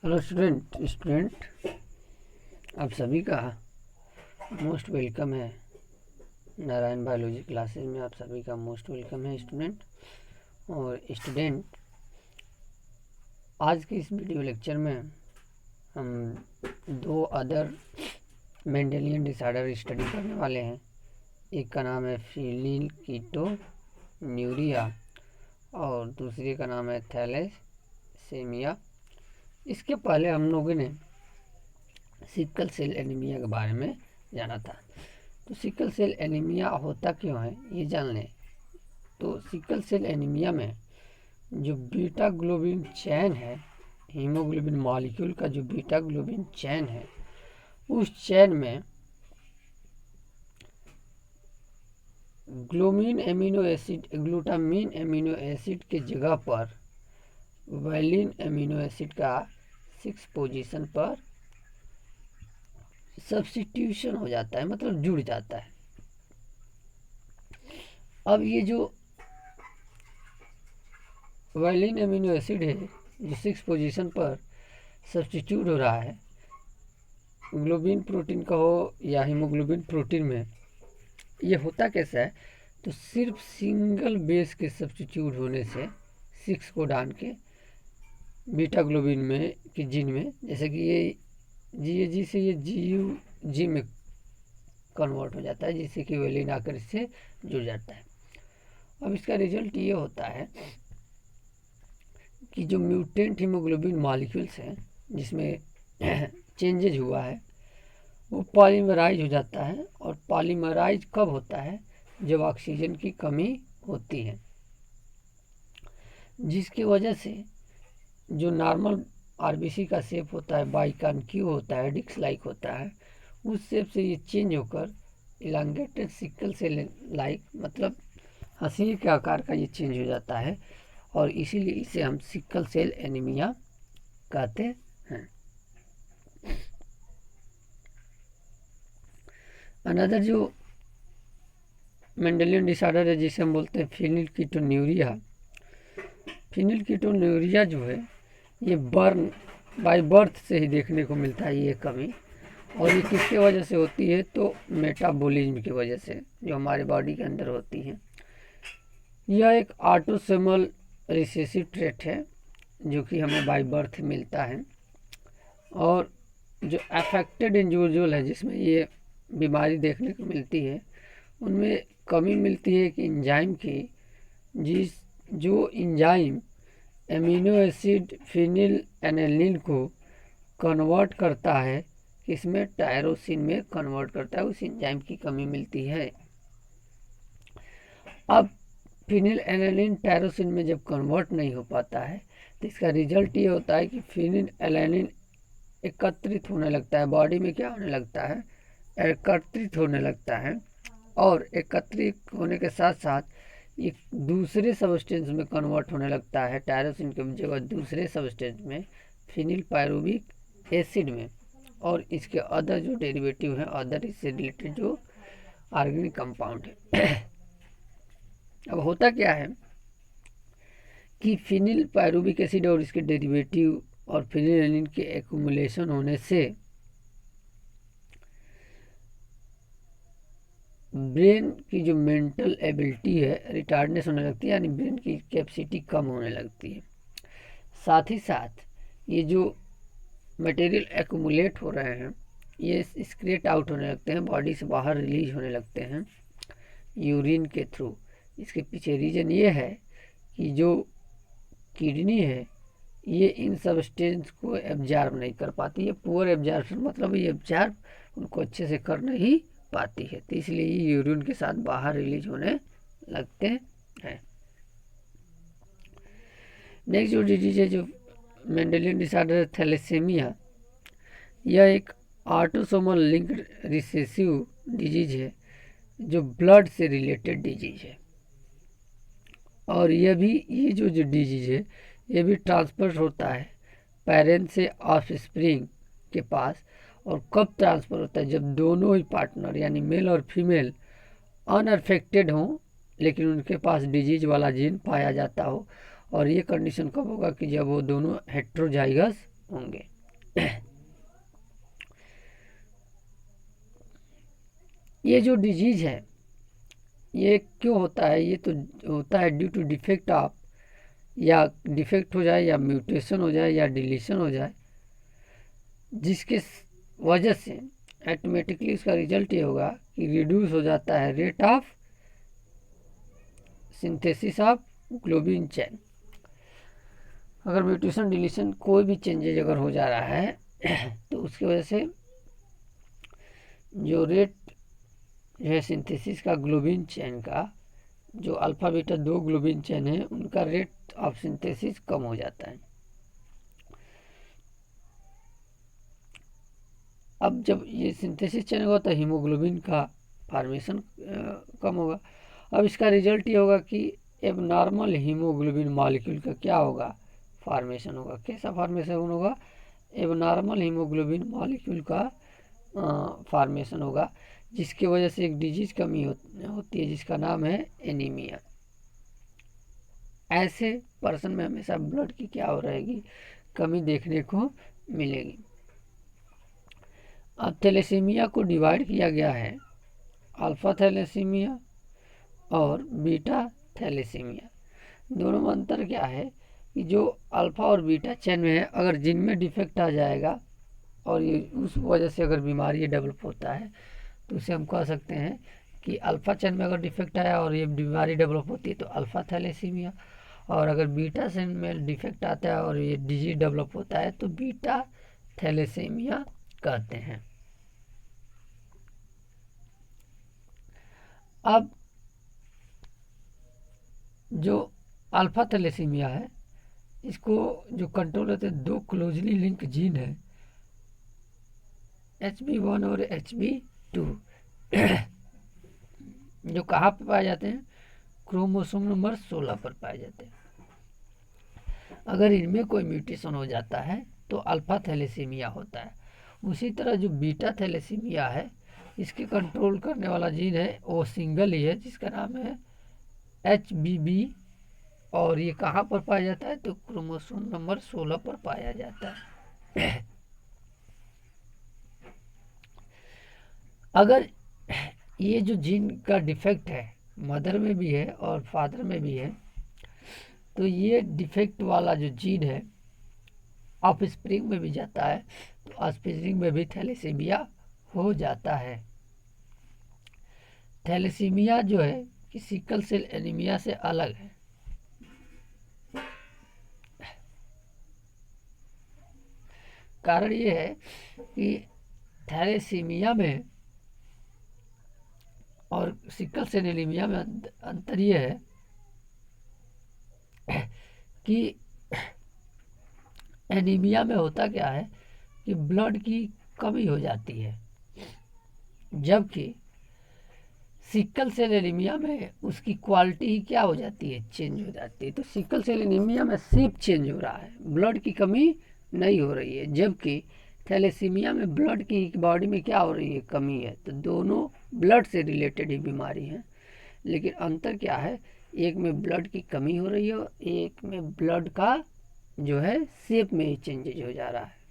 Hello student आप सभी का मोस्ट वेलकम है। नारायण बायोलॉजी क्लासेस में आप सभी का मोस्ट वेलकम है स्टूडेंट। और स्टूडेंट आज के इस वीडियो लेक्चर में हम दो अदर मेंडेलियन डिसऑर्डर स्टडी करने वाले हैं। एक का नाम है फिनिलकीटोन्यूरिया और दूसरे का नाम है थैलेसेमिया। इसके पहले हम लोगों ने सिकल सेल एनीमिया के बारे में जाना था। तो सिकल सेल एनीमिया होता क्यों है ये जान लें। तो सिकल सेल एनीमिया में जो बीटा ग्लोबिन चैन है, हीमोग्लोबिन मॉलिक्यूल का जो बीटा ग्लोबिन चैन है, उस चैन में ग्लूटामीन एमिनो एसिड के जगह पर वैलिन एमिनो एसिड का 6 पोजीशन पर सब्स्टिट्यूशन हो जाता है, मतलब जुड़ जाता है। अब ये जो वैलिन एमिनो एसिड है जो 6 पोजीशन पर सब्स्टिट्यूट हो रहा है, ग्लोबिन प्रोटीन का हो या हीमोग्लोबिन प्रोटीन में, ये होता कैसा है। तो सिर्फ सिंगल बेस के सब्स्टिट्यूट होने से 6 को डाल के बीटा ग्लोबिन में कि जीन में, जैसे कि ये जी से ये जी में कन्वर्ट हो जाता है, जिससे कि वैलिन आकर इससे जुड़ जाता है। अब इसका रिजल्ट ये होता है कि जो म्यूटेंट हीमोग्लोबिन मॉलिक्यूल्स हैं जिसमें चेंजेज हुआ है वो पॉलीमराइज हो जाता है। और पॉलीमराइज कब होता है? जब ऑक्सीजन की कमी होती है, जिसकी वजह से जो नॉर्मल आरबीसी का शेप होता है, बाइकॉन्क्यू होता है, डिस्क लाइक होता है, उस शेप से ये चेंज होकर इलांगेटेड सिकल सेल लाइक, मतलब हंसी के आकार का ये चेंज हो जाता है। और इसीलिए इसे हम सिकल सेल एनीमिया कहते हैं। अनदर जो मेंडेलियन डिसऑर्डर है जिसे हम बोलते हैं फिनिलकीटोन्यूरिया। फिनिलकीटोन्यूरिया जो है ये बाय बर्थ से ही देखने को मिलता है ये कमी। और ये किसके वजह से होती है? तो मेटाबॉलिज्म की वजह से, जो हमारे बॉडी के अंदर होती है। यह एक ऑटोसोमल रिसेसिव ट्रेट है जो कि हमें बाय बर्थ मिलता है। और जो अफेक्टेड इंडिविजुअल है जिसमें ये बीमारी देखने को मिलती है, उनमें कमी मिलती है कि एंजाइम की, जो एंजाइम एमिनो एसिड फिनिल एनेलिन को कन्वर्ट करता है, इसमें टायरोसिन में कन्वर्ट करता है, उस एंजाइम की कमी मिलती है। अब फिनिल एनेलिन टायरोसिन में जब कन्वर्ट नहीं हो पाता है तो इसका रिजल्ट ये होता है कि फिनिल एनेलिन एकत्रित होने लगता है, बॉडी में क्या होने लगता है? एकत्रित होने लगता है। और एकत्रित होने के साथ साथ ये दूसरे सबस्टेंस में कन्वर्ट होने लगता है, टायरोसिन के जगह दूसरे सबस्टेंस में, फिनिल पायरुविक एसिड में। और इसके अदर जो डेरिवेटिव हैं, अदर इससे रिलेटेड जो ऑर्गेनिक कंपाउंड है। अब होता क्या है कि फिनिल पायरुविक एसिड और इसके डेरिवेटिव और फिनिल के एक्यूमुलेशन होने से ब्रेन की जो मेंटल एबिलिटी है रिटार्डनेस होने लगती है, यानी ब्रेन की कैपेसिटी कम होने लगती है। साथ ही साथ ये जो मटेरियल एक्यूमुलेट हो रहे हैं ये स्क्रेट आउट होने लगते हैं, बॉडी से बाहर रिलीज होने लगते हैं यूरिन के थ्रू। इसके पीछे रीजन ये है कि जो किडनी है ये इन सब्सटेंस को एब्जॉर्ब नहीं कर पाती है। पुअर एब्जॉर्प्शन मतलब ये एब्जॉर्ब उनको अच्छे से कर नहीं पाती है, तो इसलिए ये यूरिन के साथ बाहर रिलीज होने लगते हैं। नेक्स्ट जो डिजीज है जो मेंडेलियन डिसऑर्डर है थैलेसेमिया। यह एक ऑटोसोमल लिंक्ड रिसेसिव डिजीज है जो ब्लड से रिलेटेड डिजीज है। और ये जो डिजीज है ये भी ट्रांसफर होता है पेरेंट से ऑफस्प्रिंग के पास। और कब ट्रांसफ़र होता है? जब दोनों ही पार्टनर यानी मेल और फीमेल अनअफेक्टेड हों लेकिन उनके पास डिजीज वाला जीन पाया जाता हो। और ये कंडीशन कब होगा? कि जब वो दोनों हेट्रोजाइगस होंगे। ये जो डिजीज है ये क्यों होता है? ये तो होता है ड्यू टू डिफेक्ट ऑफ, या डिफेक्ट हो जाए या म्यूटेशन हो जाए या डिलीशन हो जाए, जिसके वजह से ऑटोमेटिकली उसका रिजल्ट ये होगा कि रिड्यूस हो जाता है rate of synthesis of globin chain. अगर म्यूटेशन डिलीशन कोई भी चेंजेज अगर हो जा रहा है तो उसकी वजह से जो रेट है सिंथेसिस का ग्लोबिन चेन का, जो अल्फा बीटा 2 ग्लोबिन चेन है उनका रेट ऑफ सिंथेसिस कम हो जाता है। अब जब ये सिंथेसिस चेन होगा तो हीमोग्लोबिन का फॉर्मेशन कम होगा। अब इसका रिजल्ट ये होगा कि एब नॉर्मल हीमोग्लोबिन मॉलिक्यूल का क्या होगा? फॉर्मेशन होगा। कैसा फॉर्मेशन होगा? एब नॉर्मल हीमोग्लोबिन मॉलिक्यूल का फॉर्मेशन होगा, जिसकी वजह से एक डिजीज कमी होती है जिसका नाम है एनीमिया। ऐसे पर्सन में हमेशा ब्लड की क्या हो रहेगी? कमी देखने को मिलेगी। अब थैलेसीमिया को डिवाइड किया गया है अल्फा थैलेसीमिया और बीटा थैलेसीमिया। दोनों में अंतर क्या है कि जो अल्फा और बीटा चेन में है, अगर जिनमें डिफेक्ट आ जाएगा और ये उस वजह से अगर बीमारी डेवलप होता है तो उसे हम कह सकते हैं कि अल्फा चेन में अगर डिफेक्ट आया और ये बीमारी डेवलप होती है तो अल्फा थैलेसीमिया, और अगर बीटा चेन में डिफेक्ट आता है और ये डिजीज डेवलप होता है तो बीटा थैलेसीमिया कहते हैं। अब जो अल्फा थैलेसीमिया है इसको जो कंट्रोल होते हैं 2 क्लोजली लिंक जीन है, HB1 और HB2, जो कहाँ पे पाए जाते हैं? क्रोमोसोम नंबर 16 पर पाए जाते हैं। अगर इनमें कोई म्यूटेशन हो जाता है तो अल्फा थैलेसीमिया होता है। उसी तरह जो बीटा थैलेसीमिया है इसके कंट्रोल करने वाला जीन है वो सिंगल ही है जिसका नाम है HBB, और ये कहाँ पर पाया जाता है? तो क्रोमोसोम नंबर 16 पर पाया जाता है। अगर ये जो जीन का डिफेक्ट है मदर में भी है और फादर में भी है तो ये डिफेक्ट वाला जो जीन है ऑफस्प्रिंग में भी जाता है, तो ऑफस्प्रिंग में भी थैलेसीमिया हो जाता है। थैलेसीमिया जो है कि सिकल सेल एनीमिया से अलग है। कारण ये है कि थैलेसीमिया में और सिकल सेल एनीमिया में अंतर ये है कि एनीमिया में होता क्या है कि ब्लड की कमी हो जाती है, जबकि सिकल सेल एनीमिया में उसकी क्वालिटी ही क्या हो जाती है? चेंज हो जाती है। तो सिकल सेल एनीमिया में सिर्फ चेंज हो रहा है, ब्लड की कमी नहीं हो रही है, जबकि थैलेसीमिया में ब्लड की बॉडी में क्या हो रही है? कमी है। तो दोनों ब्लड से रिलेटेड ही बीमारी है, लेकिन अंतर क्या है? एक में ब्लड की कमी हो रही है और एक में ब्लड का जो है शेप में ही चेंजेज हो जा रहा है।